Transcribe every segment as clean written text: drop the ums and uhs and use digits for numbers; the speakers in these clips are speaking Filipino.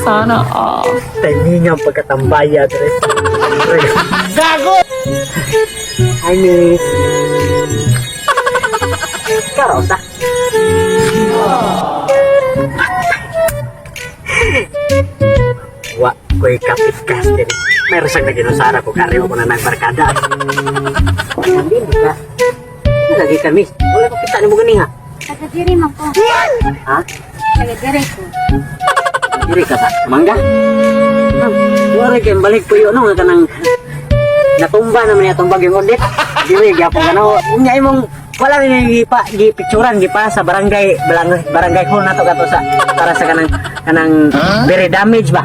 Sana all. Timing ang pagkatambaya, Dre. Gago! Hi, miss. Karosa. Wa, ko'y kapit caster. Meron siyang naginusara ko, kariwa ko na nagbarkada. Hindi ka. Lagi ka, miss. Wala ko kita ni mo ganing, ha? Taga-diri man ko. Ha? Taga-diri ko. Diri ka sa mangga? Wala kayo, balik po yun, no? Nga kanang natumba naman niya tumbag yung audit. Diri, gyapon ka na. Unya imong, wala rin yung gipicturan, gipa sa barangay hall na to gato sa, para sa kanang very damage ba?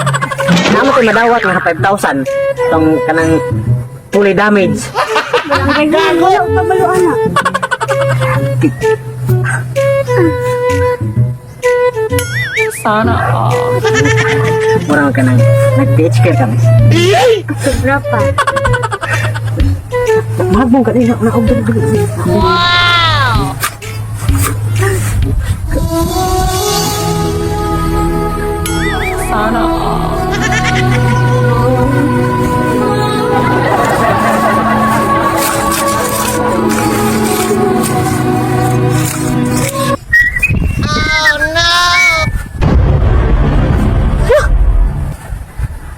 Naman tayo madawat nga 5,000. Itong kanang fully damage. Barangay gago. Wala ko pabaluan na. Sana all. Murang ka nang nag-pitch care kami. Sobra pa. Magbong ka rin, naubog. Wow! Sana all.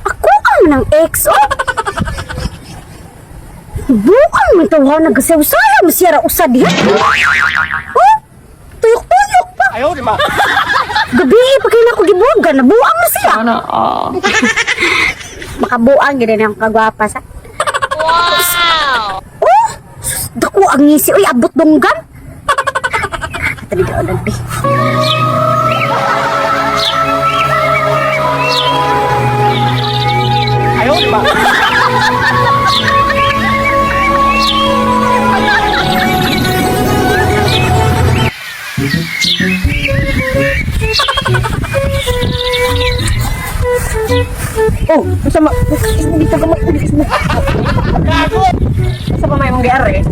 Ako ang ng ex, oh! Bukan mo ito, ha? Nagkasaw-saya, masira usad yan. Oh! Tuyok-tuyok pa. Ayaw, di ba? Gabi, pa kayo na ako gibugan, nabuang na siya. Sana all. Makabuang, gina ang kagwapa sa. Wow! Oh! Dako ang ngisi, uy, abot donggan. Tadi ka ulan, pi. Ayaw, di ba? Oh, sama. Hindi ka gamay. Gago! Sa pa may mong diare.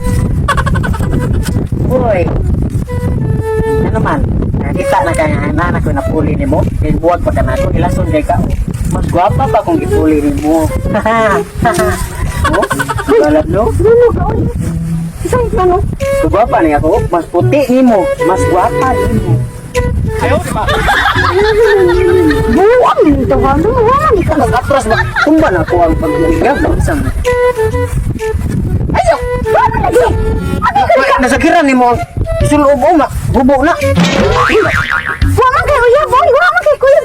Uy. Ano man? Nakita na kaya anak ko na puli ni mo. Then buwag pa ka na ako. Ilason kay ka. Mas gwapa pa kung ipuli ni mo. Oh, balad no? Ano ka, uy? Isang ano? Gwapa ni ako. Mas puti ni mo. Mas gwapa ni mo. Ayaw, di ba? Buang nito, ha? Buang ka na. Atras ba? Tumba na ako ang pag-uigab. Isang. Ayaw! Buang lagi! Ano ka na? Nasakiran ni mo. Suloob mo na. Bubo na. Buang man kayo, ya, boy! Buang man kayo, kuya!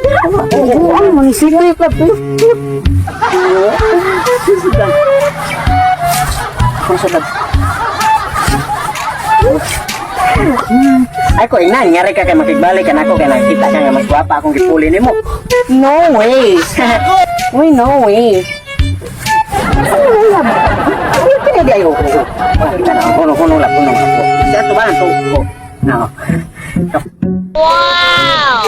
Buang mo ni sila ka, pi. Ay ko ina, nyari ka kay makigbalik ka na ako kaya nakita ka nga mas gwapa akong gipuli ni mo. No way! Uy, no way! Ano pinag ayo? Puno lang. Siya ito ba ang tuko? No. Wow!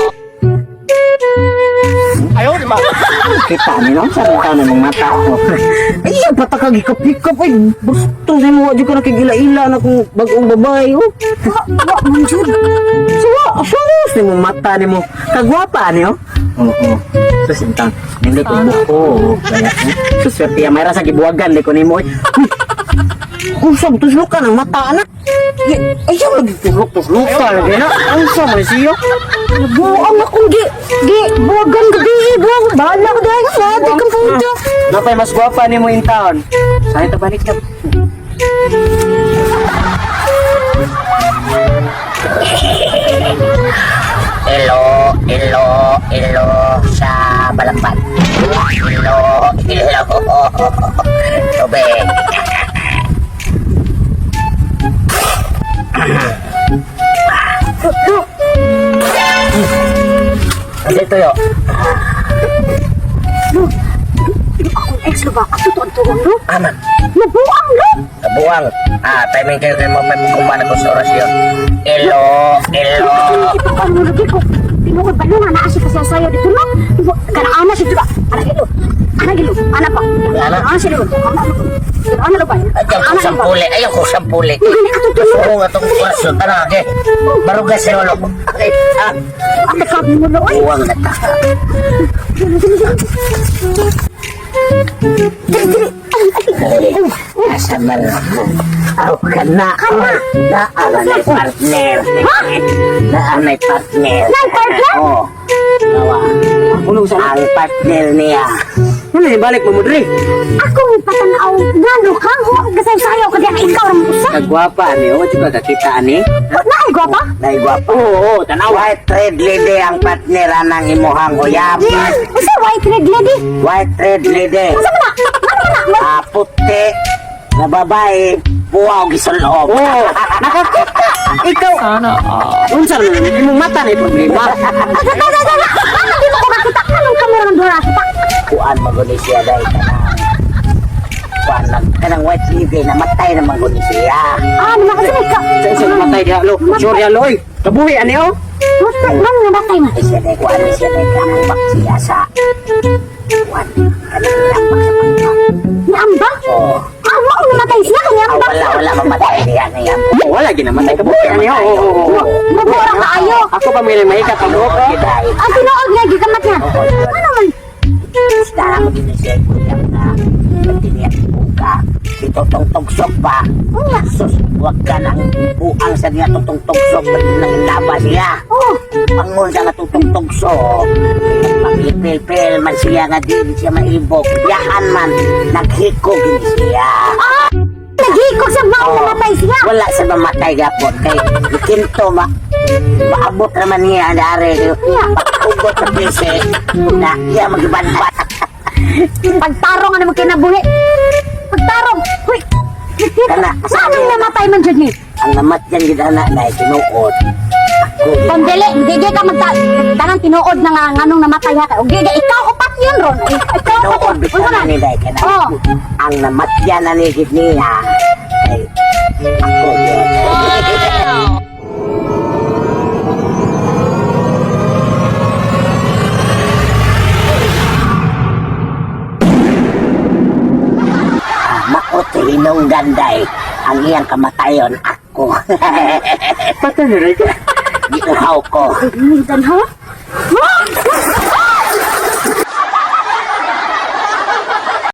Ayaw, di ba? Kita ni no? Sa rin na ng mata ko. Ay, patakag ikap-ikap. Ay, gusto na mo. Di ko nakigila-ila na kung bagong babae. Oh. Buang man, Jud. Sus, ni mo mata ni mo. Kagwapa ni oh. Oo. Sus, intang. Hindi ko buko. Kaya, sus, swerte yan. Mayroon sa gibuwagan. Di ko ni mo. Usap, tuslok ka ng mata, anak. Ayaw, lagi tuslok ka. Lagi na. Ang sama siya. Buang akong buwagan gabi, buang. Bahala ko dahil ka, di ka puto. Napay mas gwapa ni mo in town. Saan ito balik ka? Hello sa Balakban. Hello. Tubig. Dito yo. sa ba? Ato to ang tuwang, no? Aman. Nabuang, no? Kabuang. Timing kayo kayo kumana ko sa orasyon. Elo. Ito ka mo lagi ko. Tinuod ba nung ana siya kasi sayo dito no? Kana ana siya diba? Ana gilo. Ana pa. Ana siya dito. Ana lo ba? Ayaw ko sampuli. Gusto nga itong orasyon. Tanake. Barugas sa ulo. Okay. Ate ka mo lo ay. Buwang na ta. Asa man ako ka na. Naan may partner. Naan may partner. Nang partner? Oo. Nawa. Puno sa Ang partner niya. Ano ni balik mo Dre? Ako patanaw ngano ka ho kasi sayo ka diyan ikaw ra mo usa. Kagwapa ni o di ba kakita ani? Na ay gwapa? Dahil gwapo. Oo, tanaw. White red lady ang partner ng imuhang uyab. Usa white red lady. White red lady. Usa man na? Ano na? Puti na babae. Buwaw gisuloob. Oo, nakakita. Ikaw. Sana. Unsa man imong mata na problema? Ano di mo ko makita kanang kamera ng dura kita. Kuan maguni siya dahil kanang white lady na matay na maguni siya. Naman kasi ka. Sa matay dia lo. Sure ya lo. Kabuhi ani o. Man nga batay na. Ay siya dahil kuan siya dahil kakambak siya sa kuan. Kanang nambak sa pagka. Naamba? Oo. Mo ang namatay siya kanya ang Wala mamatay niya ngayon. Wala ginamatay kabuhi ani o. Mabura ka ayo. Ako pa may mahikat ang buhok ko. Ang tinuod nga gigamat niya. Ano man? Sekarang ako din siya kuyang na katiniyan buka. Ito tong tugsok pa. Sus, huwag ka nang buang sa niya tong tugsok. Ba't nang laba siya? Oh, Pangun sa katutong tugsok. Pagipil-pil man siya nga din siya maibok. Yahan man, naghikog din siya. naghikog sa mao namatay siya. Wala sa mamatay gapon. Kay ikinto maabot naman niya ang dari. Pag-ugot na pisi na iya mag-ibanbat. Pagtarong ano mo kinabuhi. Pagtarong. Huy. Kana, Saan ang namatay man dyan ni? ang namat yan gidana na tinuod. Ako, Pondele, hindi ka tanang tinuod na nga nganong namatay ha. O gigi, ikaw upat yun ron. Ikaw tinuod upat. bisa Ano na na? ni Day. Kana, Oh. ang namat yan na nigid niya. Ay, ako yun. Maot hinong ganday. Ang iyang kamatayon ako. Patay na rin ka. Giuhaw ko. Minsan ha? Ha?